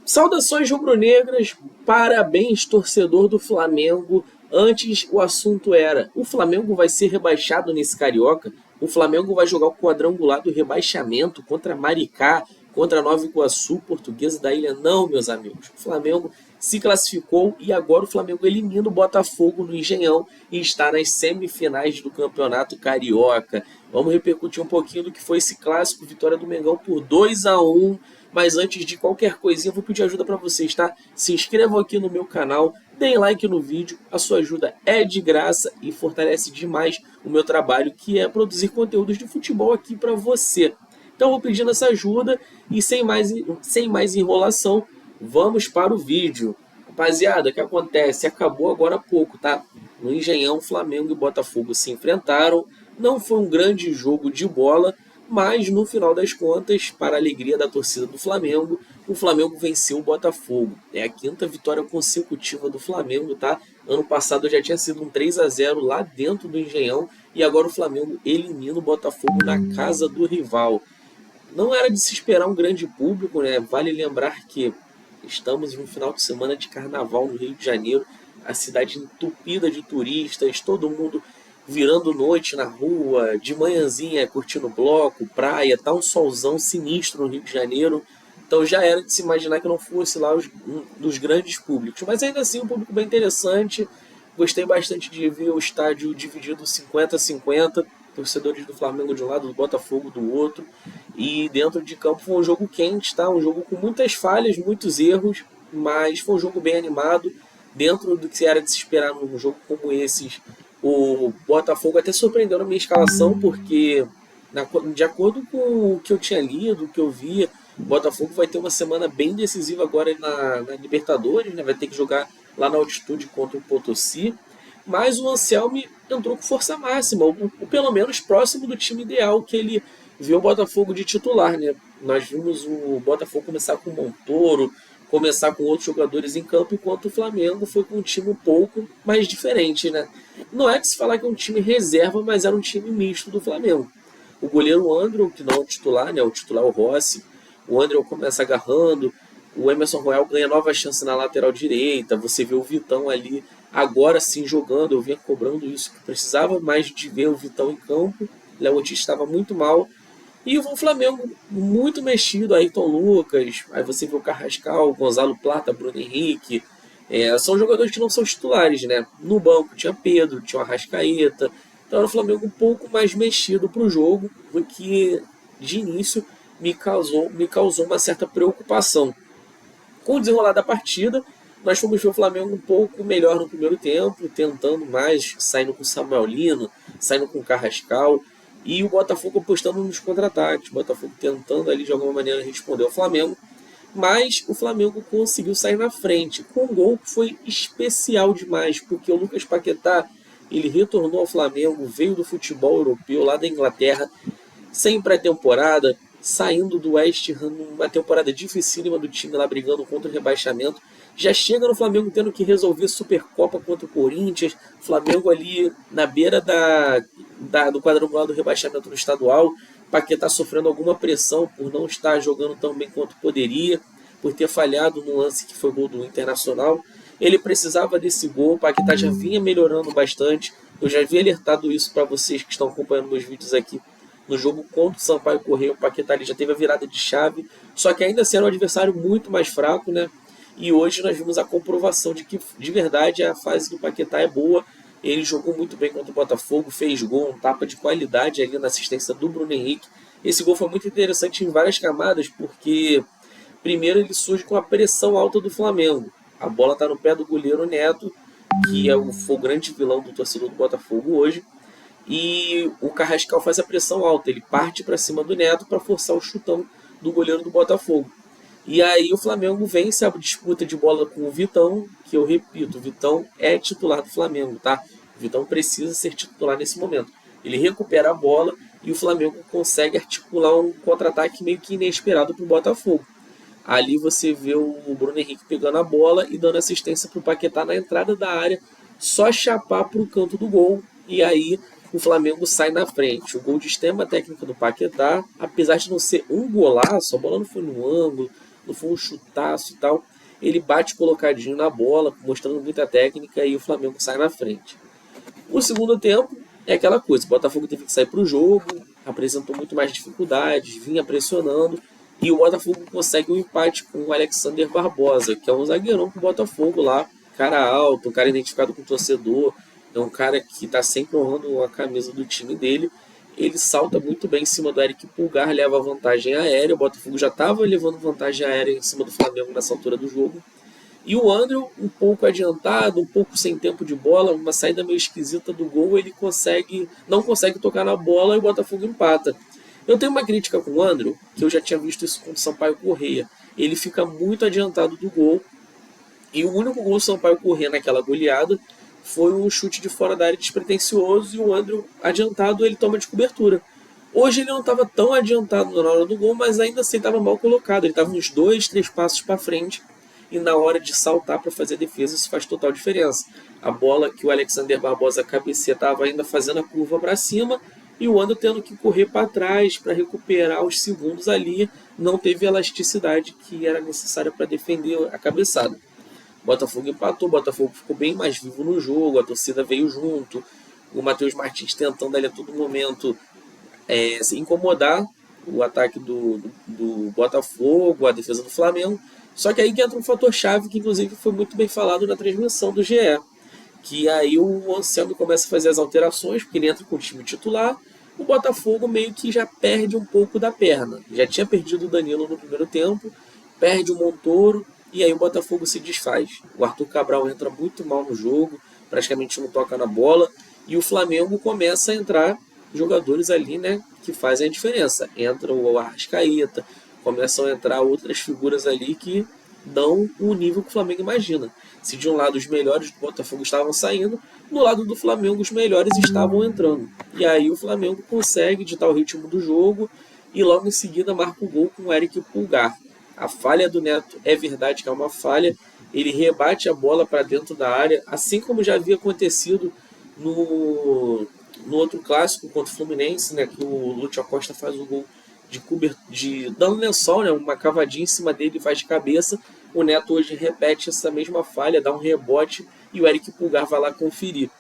Saudações rubro-negras, parabéns torcedor do Flamengo. Antes o assunto era: o Flamengo vai ser rebaixado nesse Carioca? O Flamengo vai jogar o quadrangular do rebaixamento contra Maricá, contra Nova Iguaçu, Portuguesa da Ilha? Não, meus amigos. O Flamengo se classificou e agora o Flamengo elimina o Botafogo no Engenhão e está nas semifinais do Campeonato Carioca. Vamos repercutir um pouquinho do que foi esse clássico, vitória do Mengão por 2-1. Mas antes de qualquer coisinha, eu vou pedir ajuda para vocês, tá? Se inscrevam aqui no meu canal, deem like no vídeo, a sua ajuda é de graça e fortalece demais o meu trabalho, que é produzir conteúdos de futebol aqui para você. Então eu vou pedindo essa ajuda e sem mais enrolação, vamos para o vídeo. Rapaziada, o que acontece? Acabou agora há pouco, tá? No Engenhão, Flamengo e Botafogo se enfrentaram. Não foi um grande jogo de bola, mas no final das contas, para a alegria da torcida do Flamengo, o Flamengo venceu o Botafogo. É a quinta vitória consecutiva do Flamengo, tá? Ano passado já tinha sido um 3-0 lá dentro do Engenhão e agora o Flamengo elimina o Botafogo na casa do rival. Não era de se esperar um grande público, né? Vale lembrar que estamos no final de semana de carnaval no Rio de Janeiro, a cidade entupida de turistas, todo mundo virando noite na rua, de manhãzinha curtindo bloco, praia, tá um solzão sinistro no Rio de Janeiro. Então já era de se imaginar que não fosse lá um dos grandes públicos. Mas ainda assim um público bem interessante. Gostei bastante de ver o estádio dividido 50-50, torcedores do Flamengo de um lado, do Botafogo do outro. E dentro de campo foi um jogo quente, tá? Um jogo com muitas falhas, muitos erros, mas foi um jogo bem animado. Dentro do que era de se esperar num jogo como esses, o Botafogo até surpreendeu na minha escalação, porque de acordo com o que eu tinha lido, o que eu via, o Botafogo vai ter uma semana bem decisiva agora na Libertadores, né? Vai ter que jogar lá na altitude contra o Potosí. Mas o Anselmi entrou com força máxima, ou pelo menos próximo do time ideal que ele viu o Botafogo de titular, né? Nós vimos o Botafogo começar com o Montoro, começar com outros jogadores em campo, enquanto o Flamengo foi com um time um pouco mais diferente, né? Não é que se falar que é um time reserva, mas era um time misto do Flamengo. O goleiro André, que não é o titular, né? O titular é o Rossi. O André começa agarrando, o Emerson Royal ganha nova chance na lateral direita, você vê o Vitão ali agora sim jogando, eu vinha cobrando isso, que precisava mais de ver o Vitão em campo. Léo Ortiz estava muito mal. E o Flamengo muito mexido, Ayrton Lucas, aí você vê o Carrascal, Gonzalo Plata, Bruno Henrique, são jogadores que não são titulares, né? No banco tinha Pedro, tinha o Arrascaeta, então era o Flamengo um pouco mais mexido para o jogo, o que de início me causou uma certa preocupação. Com o desenrolar da partida, nós fomos ver o Flamengo um pouco melhor no primeiro tempo, tentando mais, saindo com o Samuel Lino, saindo com o Carrascal, e o Botafogo apostando nos contra-ataques, o Botafogo tentando ali de alguma maneira responder ao Flamengo, mas o Flamengo conseguiu sair na frente, com um gol que foi especial demais, porque o Lucas Paquetá, ele retornou ao Flamengo, veio do futebol europeu, lá da Inglaterra, sem pré-temporada, saindo do West Ham numa temporada dificílima do time lá brigando contra o rebaixamento. Já chega no Flamengo tendo que resolver Supercopa contra o Corinthians, Flamengo ali na beira do quadrangular do rebaixamento no estadual, Paquetá sofrendo alguma pressão por não estar jogando tão bem quanto poderia, por ter falhado no lance que foi gol do Internacional. Ele precisava desse gol, o Paquetá já vinha melhorando bastante, eu já havia alertado isso para vocês que estão acompanhando meus vídeos aqui. No jogo contra o Sampaio Corrêa, o Paquetá ali já teve a virada de chave, só que ainda assim era um adversário muito mais fraco, né? E hoje nós vimos a comprovação de que, de verdade, a fase do Paquetá é boa. Ele jogou muito bem contra o Botafogo, fez gol, um tapa de qualidade ali na assistência do Bruno Henrique. Esse gol foi muito interessante em várias camadas, porque primeiro ele surge com a pressão alta do Flamengo. A bola está no pé do goleiro Neto, que foi o grande vilão do torcedor do Botafogo hoje. E o Carrascal faz a pressão alta, ele parte para cima do Neto para forçar o chutão do goleiro do Botafogo. E aí o Flamengo vence a disputa de bola com o Vitão, que eu repito, o Vitão é titular do Flamengo, tá? O Vitão precisa ser titular nesse momento. Ele recupera a bola e o Flamengo consegue articular um contra-ataque meio que inesperado para o Botafogo. Ali você vê o Bruno Henrique pegando a bola e dando assistência para o Paquetá na entrada da área, só chapar para o canto do gol, e aí o Flamengo sai na frente. O gol de extrema técnica do Paquetá, apesar de não ser um golaço, a bola não foi no ângulo, não foi um chutaço e tal. Ele bate colocadinho na bola, mostrando muita técnica, e o Flamengo sai na frente. O segundo tempo é aquela coisa, o Botafogo teve que sair para o jogo, apresentou muito mais dificuldades, vinha pressionando, e o Botafogo consegue um empate com o Alexander Barbosa, que é um zagueirão pro Botafogo lá, cara alto, um cara identificado com o torcedor, é um cara que está sempre honrando a camisa do time dele. Ele salta muito bem em cima do Eric Pulgar, leva vantagem aérea, o Botafogo já estava levando vantagem aérea em cima do Flamengo nessa altura do jogo. E o André, um pouco adiantado, um pouco sem tempo de bola, uma saída meio esquisita do gol, ele não consegue tocar na bola e o Botafogo empata. Eu tenho uma crítica com o André, que eu já tinha visto isso com o Sampaio Corrêa. Ele fica muito adiantado do gol, e o único gol do Sampaio Corrêa naquela goleada foi um chute de fora da área despretensioso, e o André adiantado ele toma de cobertura. Hoje ele não estava tão adiantado na hora do gol, mas ainda assim estava mal colocado. Ele estava uns 2, 3 passos para frente, e na hora de saltar para fazer a defesa isso faz total diferença. A bola que o Alexander Barbosa cabeceia estava ainda fazendo a curva para cima, e o André tendo que correr para trás para recuperar os segundos ali, não teve a elasticidade que era necessária para defender a cabeçada. O Botafogo empatou, o Botafogo ficou bem mais vivo no jogo, a torcida veio junto, o Matheus Martins tentando ali a todo momento se incomodar o ataque do Botafogo, a defesa do Flamengo. Só que aí que entra um fator chave que inclusive foi muito bem falado na transmissão do GE, que aí o Anselmo começa a fazer as alterações, porque ele entra com o time titular, o Botafogo meio que já perde um pouco da perna. Já tinha perdido o Danilo no primeiro tempo, perde o Montoro, e aí o Botafogo se desfaz. O Arthur Cabral entra muito mal no jogo, praticamente não toca na bola, e o Flamengo começa a entrar jogadores ali, né, que fazem a diferença. Entra o Arrascaeta, começam a entrar outras figuras ali que dão o nível que o Flamengo imagina. Se de um lado os melhores do Botafogo estavam saindo, do lado do Flamengo os melhores estavam entrando. E aí o Flamengo consegue ditar o ritmo do jogo e logo em seguida marca o gol com o Eric Pulgar. A falha do Neto é verdade que é uma falha, ele rebate a bola para dentro da área, assim como já havia acontecido no outro clássico contra o Fluminense, né, que o Lúcio Acosta faz o gol dando lençol, né, uma cavadinha em cima dele e faz de cabeça. O Neto hoje repete essa mesma falha, dá um rebote e o Eric Pulgar vai lá conferir.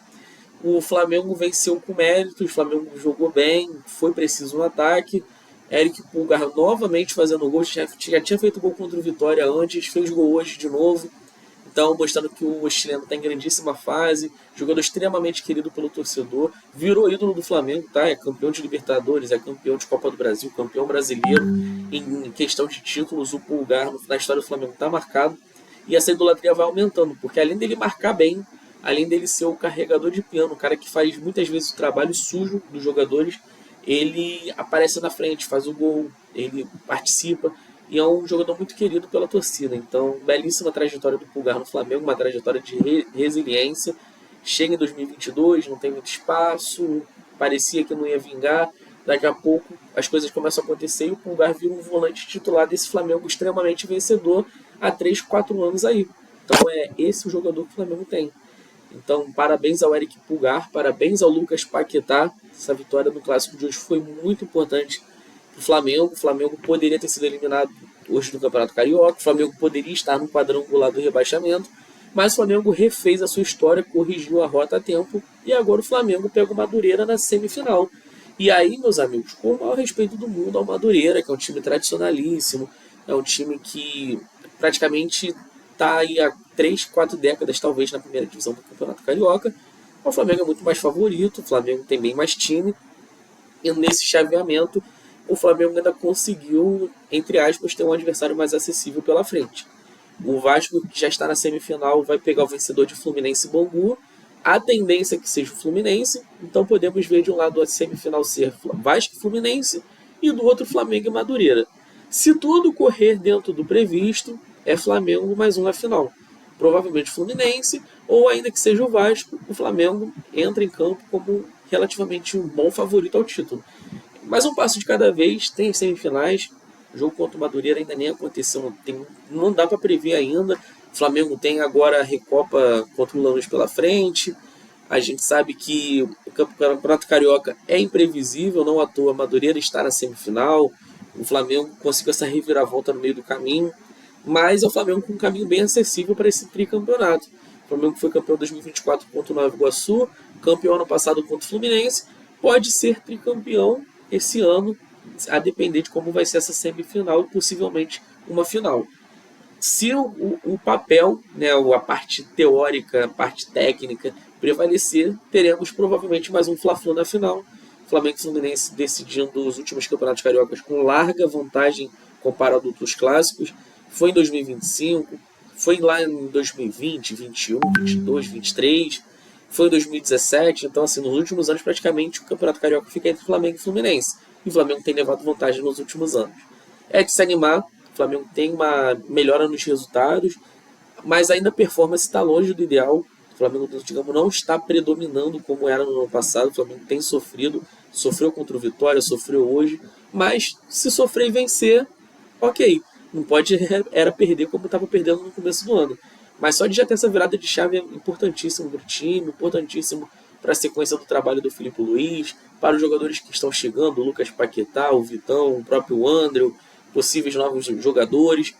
O Flamengo venceu com mérito, o Flamengo jogou bem, foi preciso no ataque. Eric Pulgar novamente fazendo gol, já tinha feito gol contra o Vitória antes, fez gol hoje de novo. Então, mostrando que o chileno está em grandíssima fase, jogador extremamente querido pelo torcedor, virou ídolo do Flamengo, tá? É campeão de Libertadores, é campeão de Copa do Brasil, campeão brasileiro. Em questão de títulos, o Pulgar na história do Flamengo está marcado. E essa idolatria vai aumentando, porque além dele marcar bem, além dele ser o carregador de piano, o cara que faz muitas vezes o trabalho sujo dos jogadores, ele aparece na frente, faz o gol, ele participa. E é um jogador muito querido pela torcida. Então, belíssima trajetória do Pulgar no Flamengo, uma trajetória de resiliência. Chega em 2022, não tem muito espaço, parecia que não ia vingar. Daqui a pouco as coisas começam a acontecer e o Pulgar vira um volante titular desse Flamengo extremamente vencedor há 3, 4 anos aí. Então é esse o jogador que o Flamengo tem. Então, parabéns ao Eric Pulgar, parabéns ao Lucas Paquetá. Essa vitória no Clássico de hoje foi muito importante o Flamengo poderia ter sido eliminado hoje do Campeonato Carioca, o Flamengo poderia estar no quadrangular do rebaixamento, mas o Flamengo refez a sua história, corrigiu a rota a tempo, e agora o Flamengo pega o Madureira na semifinal. E aí, meus amigos, com o maior respeito do mundo ao Madureira, que é um time tradicionalíssimo, é um time que praticamente está aí há 3, 4 décadas, talvez, na primeira divisão do Campeonato Carioca. O Flamengo é muito mais favorito, o Flamengo tem bem mais time, e nesse chaveamento o Flamengo ainda conseguiu, entre aspas, ter um adversário mais acessível pela frente. O Vasco, que já está na semifinal, vai pegar o vencedor de Fluminense e Bangu. A tendência é que seja o Fluminense, então podemos ver de um lado a semifinal ser Vasco e Fluminense e do outro Flamengo e Madureira. Se tudo correr dentro do previsto, é Flamengo mais um na final. Provavelmente Fluminense, ou ainda que seja o Vasco, o Flamengo entra em campo como relativamente um bom favorito ao título. Mas um passo de cada vez, tem semifinais, o jogo contra o Madureira ainda nem aconteceu, não dá para prever ainda. O Flamengo tem agora a Recopa contra o Lanús pela frente, a gente sabe que o Campeonato Carioca é imprevisível, não à toa a Madureira está na semifinal, o Flamengo conseguiu essa reviravolta no meio do caminho, mas é o Flamengo com um caminho bem acessível para esse tricampeonato. O Flamengo foi campeão 2024 contra o Nova Iguaçu, campeão ano passado contra o Fluminense, pode ser tricampeão esse ano, a depender de como vai ser essa semifinal e possivelmente uma final. Se o papel, né, a parte teórica, a parte técnica prevalecer, teremos provavelmente mais um Fla-Flu na final. Flamengo e Fluminense decidindo os últimos campeonatos cariocas com larga vantagem comparado a outros clássicos. Foi em 2025, foi lá em 2020, 21, 22, 23, foi em 2017. Então, assim, nos últimos anos, praticamente, o campeonato carioca fica entre Flamengo e Fluminense. E o Flamengo tem levado vantagem nos últimos anos. É de se animar, o Flamengo tem uma melhora nos resultados, mas ainda a performance está longe do ideal. O Flamengo, digamos, não está predominando como era no ano passado. O Flamengo tem sofrido, sofreu contra o Vitória, sofreu hoje, mas se sofrer e vencer, ok. Não pode era perder como estava perdendo no começo do ano. Mas só de já ter essa virada de chave é importantíssimo para o time, importantíssimo para a sequência do trabalho do Filipe Luís, para os jogadores que estão chegando, o Lucas Paquetá, o Vitão, o próprio André, possíveis novos jogadores.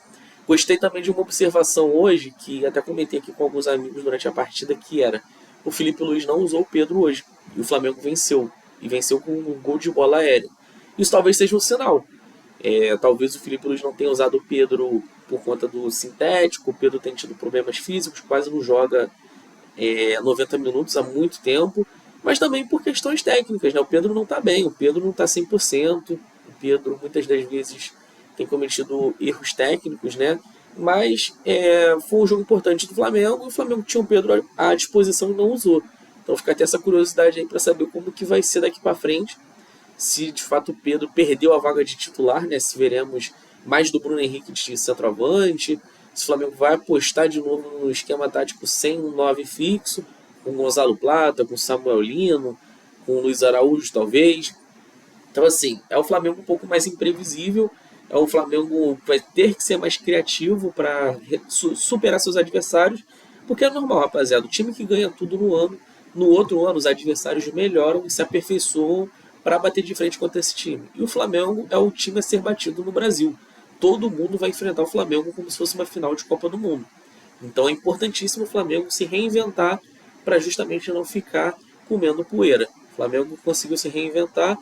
Gostei também de uma observação hoje, que até comentei aqui com alguns amigos durante a partida, que era: o Filipe Luís não usou o Pedro hoje, e o Flamengo venceu, e venceu com um gol de bola aérea. Isso talvez seja um sinal. Talvez o Filipe Luís não tenha usado o Pedro por conta do sintético, o Pedro tem tido problemas físicos, quase não joga 90 minutos há muito tempo, mas também por questões técnicas, né? O Pedro não está bem, o Pedro não está 100%, o Pedro muitas das vezes tem cometido erros técnicos, né? Mas foi um jogo importante do Flamengo, e o Flamengo tinha o Pedro à disposição e não usou. Então fica até essa curiosidade aí para saber como que vai ser daqui para frente, se de fato o Pedro perdeu a vaga de titular, né? Se veremos mais do Bruno Henrique de centroavante, se o Flamengo vai apostar de novo no esquema tático sem um 9 fixo, com Gonzalo Plata, com Samuel Lino, com Luiz Araújo talvez. Então assim, é o Flamengo um pouco mais imprevisível, é o Flamengo que vai ter que ser mais criativo para superar seus adversários, porque é normal, rapaziada, o time que ganha tudo no ano, no outro ano os adversários melhoram e se aperfeiçoam para bater de frente contra esse time. E o Flamengo é o time a ser batido no Brasil. Todo mundo vai enfrentar o Flamengo como se fosse uma final de Copa do Mundo. Então é importantíssimo o Flamengo se reinventar para justamente não ficar comendo poeira. O Flamengo conseguiu se reinventar,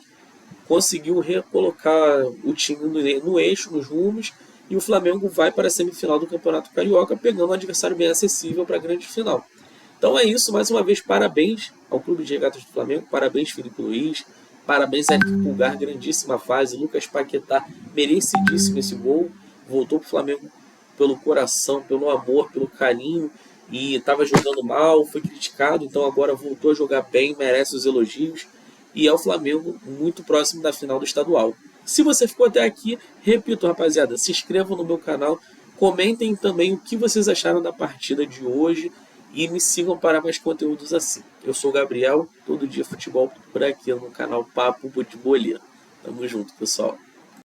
conseguiu recolocar o time no eixo, nos rumos, e o Flamengo vai para a semifinal do Campeonato Carioca, pegando um adversário bem acessível para a grande final. Então é isso, mais uma vez, parabéns ao Clube de Regatas do Flamengo, parabéns Filipe Luís, parabéns Eric Pulgar, grandíssima fase, Lucas Paquetá, merecidíssimo esse gol, voltou para o Flamengo pelo coração, pelo amor, pelo carinho, e estava jogando mal, foi criticado, então agora voltou a jogar bem, merece os elogios, e é o Flamengo muito próximo da final do estadual. Se você ficou até aqui, repito, rapaziada, se inscrevam no meu canal, comentem também o que vocês acharam da partida de hoje e me sigam para mais conteúdos assim. Eu sou o Gabriel, todo dia futebol por aqui no canal Papo de Boleiro. Tamo junto, pessoal.